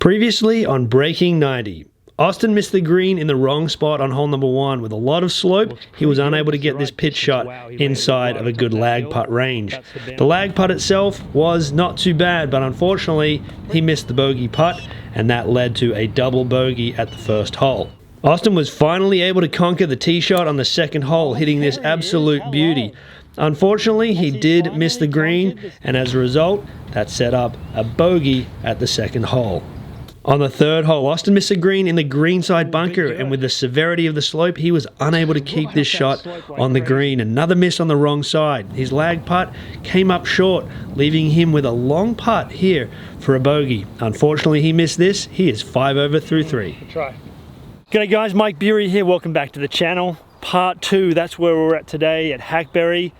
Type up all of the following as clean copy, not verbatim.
Previously on Breaking 90, Austin missed the green in the wrong spot on hole number 1 with a lot of slope. He was unable to get this pitch shot inside of a good lag putt range. The lag putt itself was not too bad, but unfortunately he missed the bogey putt, and that led to a double bogey at the first hole. Austin was finally able to conquer the tee shot on the second hole, hitting this absolute beauty. Unfortunately, he did miss the green, and as a result, that set up a bogey at the second hole. On the third hole, Austin missed a green in the greenside bunker, and with the severity of the slope, he was unable to keep this shot on the green. Another miss on the wrong side. His lag putt came up short, leaving him with a long putt here for a bogey. Unfortunately, he missed this. He is 5 over through 3. Good try. G'day guys, Mike Bury here. Welcome back to the channel. Part 2, that's where we're at today at Hackberry.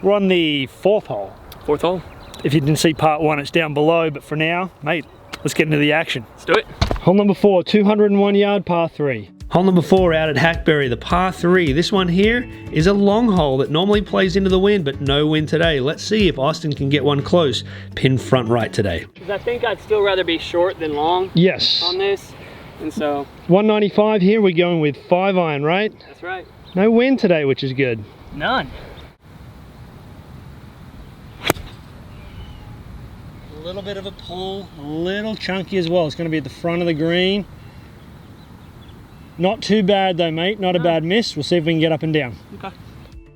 We're on the fourth hole. Fourth hole. If you didn't see part 1, it's down below, but for now, mate, let's get into the action. Let's do it. Hole number 4, 201 yard par 3. Hole number 4 out at Hackberry, the par 3. This one here is a long hole that normally plays into the wind, but no wind today. Let's see if Austin can get one close, pin front right today. Because I think I'd still rather be short than long. Yes. On this, and so. 195 here, we're going with 5 iron, right? That's right. No wind today, which is good. None. A little bit of a pull, a little chunky as well. It's going to be at the front of the green. Not too bad though, mate. Not a bad miss. We'll see if we can get up and down. Okay.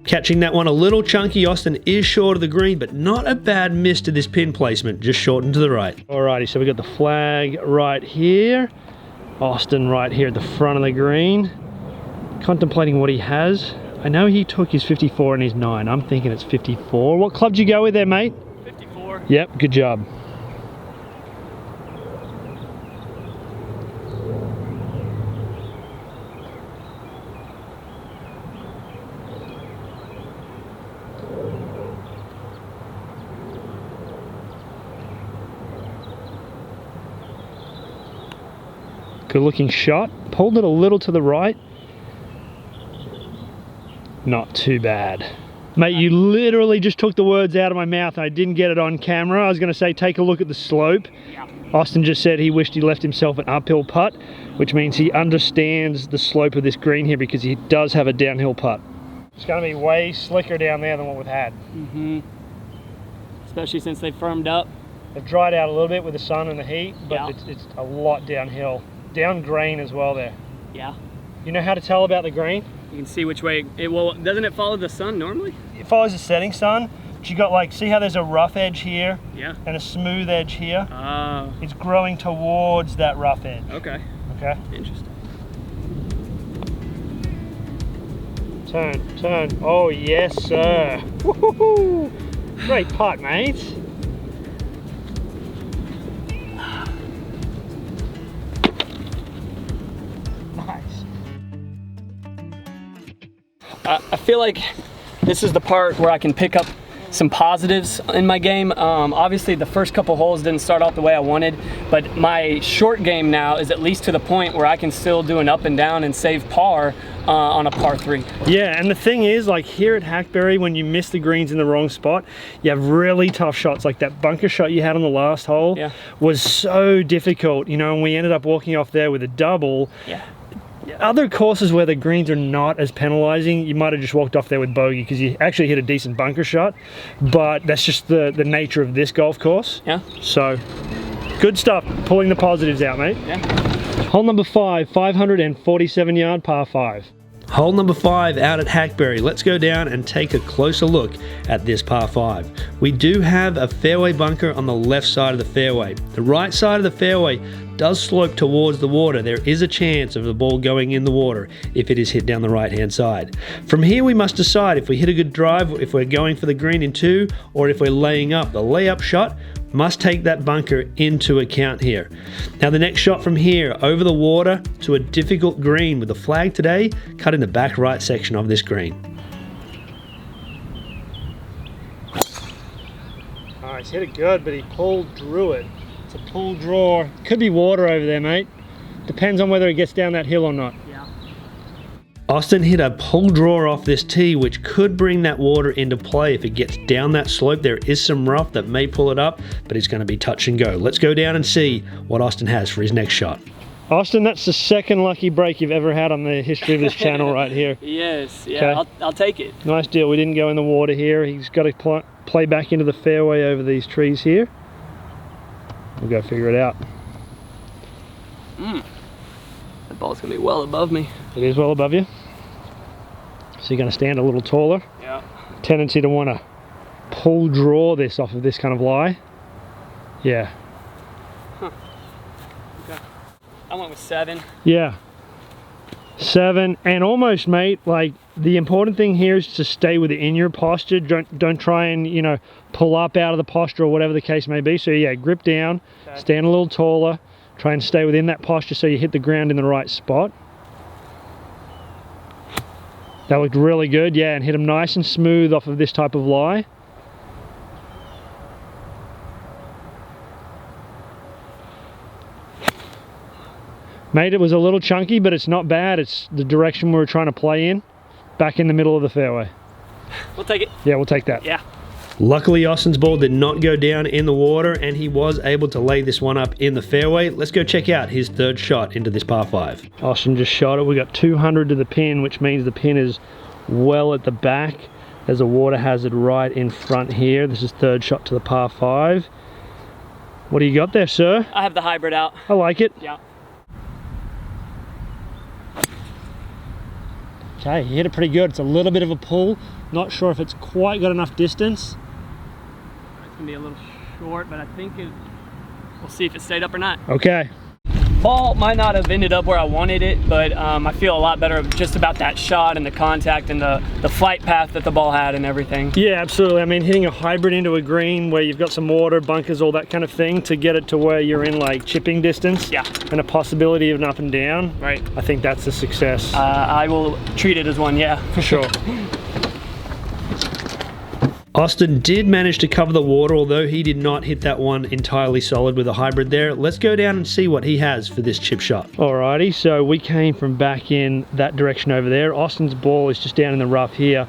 Catching that one a little chunky. Austin is short of the green, but not a bad miss to this pin placement, just shortened to the right. Alrighty, so we got the flag right here. Austin right here at the front of the green. Contemplating what he has. I know he took his 54 and his 9. I'm thinking it's 54. What club did you go with there, mate? 54. Yep, good job. Good looking shot. Pulled it a little to the right. Not too bad. Mate, you literally just took the words out of my mouth and I didn't get it on camera. I was going to say take a look at the slope. Yeah. Austin just said he wished he left himself an uphill putt, which means he understands the slope of this green here because he does have a downhill putt. It's going to be way slicker down there than what we've had. Mm-hmm. Especially since they firmed up. They've dried out a little bit with the sun and the heat, but Yeah. it's a lot downhill. Down grain as well there. Yeah. You know how to tell about the grain? You can see which way it will. Doesn't it follow the sun normally? It follows the setting sun, but you got like, see how there's a rough edge here? Yeah. And a smooth edge here? Oh. It's growing towards that rough edge. Okay. Okay? Interesting. Turn. Oh, yes, sir. Woohoo! Great putt, mate. Nice. I feel like this is the part where I can pick up some positives in my game. Obviously the first couple holes didn't start off the way I wanted, but my short game now is at least to the point where I can still do an up and down and save par on a par 3. Yeah, and the thing is, like here at Hackberry, when you miss the greens in the wrong spot, you have really tough shots. Like that bunker shot you had on the last hole was so difficult, you know, and we ended up walking off there with a double. Yeah. Other courses where the greens are not as penalizing, you might have just walked off there with bogey because you actually hit a decent bunker shot, but that's just the nature of this golf course. Yeah. So, good stuff, pulling the positives out, mate. Yeah. Hole number 5, 547 yard par 5. Hole number 5 out at Hackberry. Let's go down and take a closer look at this par 5. We do have a fairway bunker on the left side of the fairway. The right side of the fairway does slope towards the water. There is a chance of the ball going in the water if it is hit down the right hand side. From here we must decide if we hit a good drive, if we're going for the green in 2, or if we're laying up. The layup shot must take that bunker into account here. Now the next shot from here over the water to a difficult green with the flag today cut in the back right section of this green. Nice, hit it good, but he drew it. It's a pull draw. Could be water over there, mate. Depends on whether it gets down that hill or not. Yeah. Austin hit a pull draw off this tee, which could bring that water into play. If it gets down that slope, there is some rough that may pull it up, but it's going to be touch and go. Let's go down and see what Austin has for his next shot. Austin, that's the second lucky break you've ever had on the history of this channel right here. Yes, yeah, okay. I'll take it. Nice deal. We didn't go in the water here. He's got to play back into the fairway over these trees here. We'll go figure it out. That ball's going to be well above me. It is well above you. So you're going to stand a little taller. Yeah. Tendency to want to pull draw this off of this kind of lie. Yeah. Huh. Okay. I went with 7. Yeah. 7 and almost, mate, like the important thing here is to stay within your posture. Don't try and, you know, pull up out of the posture or whatever the case may be. So yeah, grip down, okay. Stand a little taller, try and stay within that posture so you hit the ground in the right spot. That looked really good, yeah, and hit them nice and smooth off of this type of lie. Mate, it was a little chunky, but it's not bad. It's the direction we were trying to play in, back in the middle of the fairway. We'll take it. Yeah, we'll take that. Yeah. Luckily, Austin's ball did not go down in the water, and he was able to lay this one up in the fairway. Let's go check out his third shot into this par 5. Austin just shot it. We got 200 to the pin, which means the pin is well at the back. There's a water hazard right in front here. This is third shot to the par 5. What do you got there, sir? I have the hybrid out. I like it. Yeah. Okay, he hit it pretty good. It's a little bit of a pull. Not sure if it's quite got enough distance. It's gonna be a little short, but I think we'll see if it stayed up or not. Okay. Ball might not have ended up where I wanted it, but I feel a lot better just about that shot and the contact and the flight path that the ball had and everything. Yeah, absolutely. I mean, hitting a hybrid into a green where you've got some water, bunkers, all that kind of thing, to get it to where you're in like chipping distance, yeah, and a possibility of an up and down, right? I think that's a success. I will treat it as one, yeah. For sure. Austin did manage to cover the water, although he did not hit that one entirely solid with a hybrid there. Let's go down and see what he has for this chip shot. Alrighty, so we came from back in that direction over there. Austin's ball is just down in the rough here.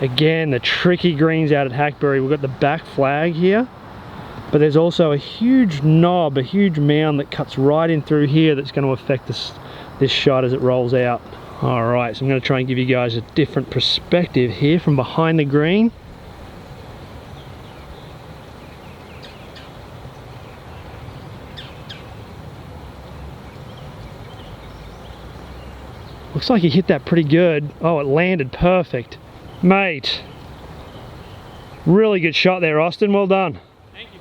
Again, the tricky greens out at Hackberry. We've got the back flag here, but there's also a huge knob, a huge mound that cuts right in through here that's going to affect this shot as it rolls out. Alright, so I'm going to try and give you guys a different perspective here from behind the green. Looks like he hit that pretty good. Oh, it landed perfect. Mate, really good shot there, Austin. Well done. Thank you.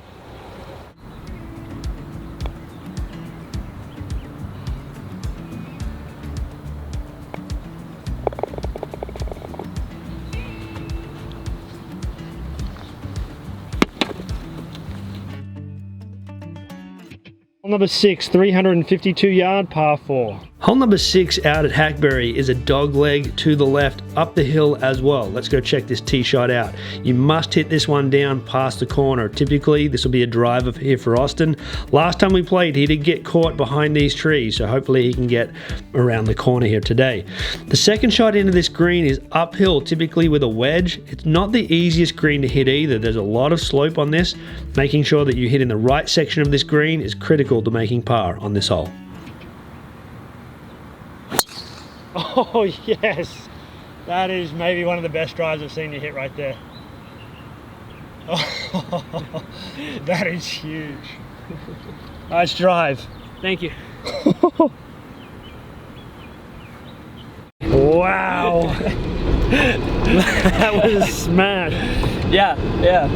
Hole number 6, 352 yard par 4. Hole number 6 out at Hackberry is a dog leg to the left up the hill as well. Let's go check this tee shot out. You must hit this one down past the corner. Typically this will be a driver here for Austin. Last time we played he did get caught behind these trees, so hopefully he can get around the corner here today. The second shot into this green is uphill, typically with a wedge. It's not the easiest green to hit either. There's a lot of slope on this. Making sure that you hit in the right section of this green is critical to making par on this hole. Oh yes, that is maybe one of the best drives I've seen you hit right there. Oh, that is huge. Nice drive. Thank you. Wow. That was a smash. Yeah, yeah.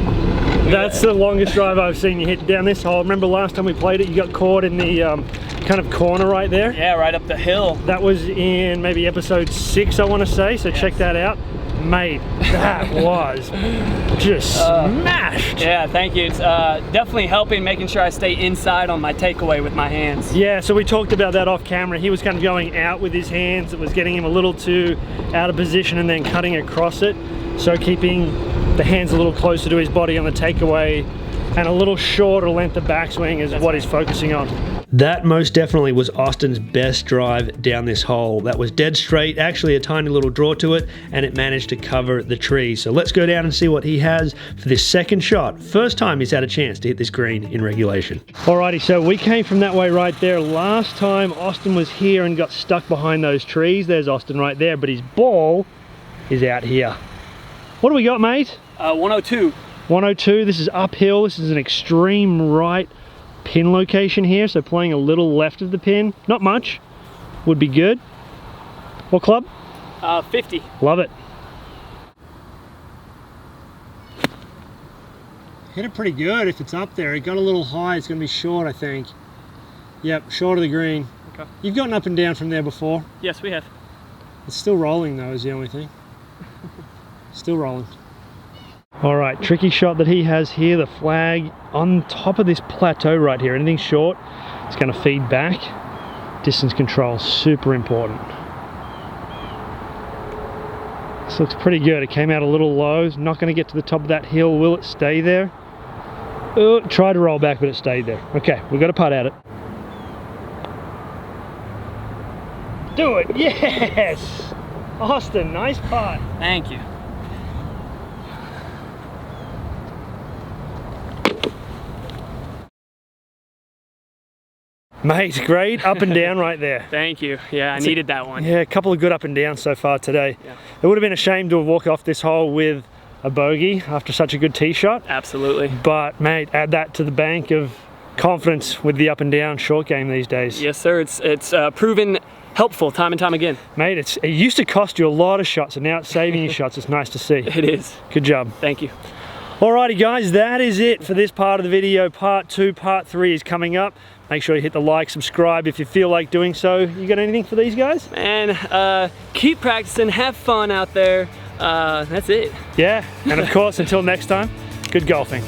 That's the longest drive I've seen you hit down this hole. Remember last time we played it, you got caught in the kind of corner right there? Yeah, right up the hill. That was in maybe episode 6, I want to say, so yes. Check that out. Mate, that was just smashed. Yeah, thank you. It's definitely helping, making sure I stay inside on my takeaway with my hands. Yeah, so we talked about that off camera. He was kind of going out with his hands. It was getting him a little too out of position and then cutting across it. So keeping the hands a little closer to his body on the takeaway and a little shorter length of backswing is what he's focusing on. That most definitely was Austin's best drive down this hole. That was dead straight, actually a tiny little draw to it, and it managed to cover the tree. So let's go down and see what he has for this second shot. First time he's had a chance to hit this green in regulation. Alrighty, so we came from that way right there. Last time Austin was here and got stuck behind those trees. There's Austin right there, but his ball is out here. What do we got, mate? 102. 102, this is uphill. This is an extreme right pin location here, so playing a little left of the pin, not much, would be good. What club? 50. Love it. Hit it pretty good if it's up there. It got a little high. It's going to be short, I think. Yep, short of the green. Okay. You've gotten up and down from there before. Yes, we have. It's still rolling though, is the only thing. Still rolling. All right, tricky shot that he has here. The flag on top of this plateau right here. Anything short, it's going to feed back. Distance control, super important. This looks pretty good. It came out a little low. It's not going to get to the top of that hill. Will it stay there? Oh, try to roll back, but it stayed there. Okay, we've got a putt at it. Do it, yes! Austin, nice putt. Thank you. Mate, great up and down right there. Thank you. Yeah, I needed that one. Yeah, a couple of good up and downs so far today. Yeah. It would have been a shame to have walked off this hole with a bogey after such a good tee shot. Absolutely. But mate, add that to the bank of confidence with the up and down short game these days. Yes, sir. It's proven helpful time and time again. Mate, it used to cost you a lot of shots, and now it's saving you shots. It's nice to see. It is. Good job. Thank you. Alrighty guys, that is it for this part of the video. Part 2, part 3 is coming up. Make sure you hit the like, subscribe if you feel like doing so. You got anything for these guys? And keep practicing, have fun out there. That's it. Yeah, and of course, until next time, good golfing.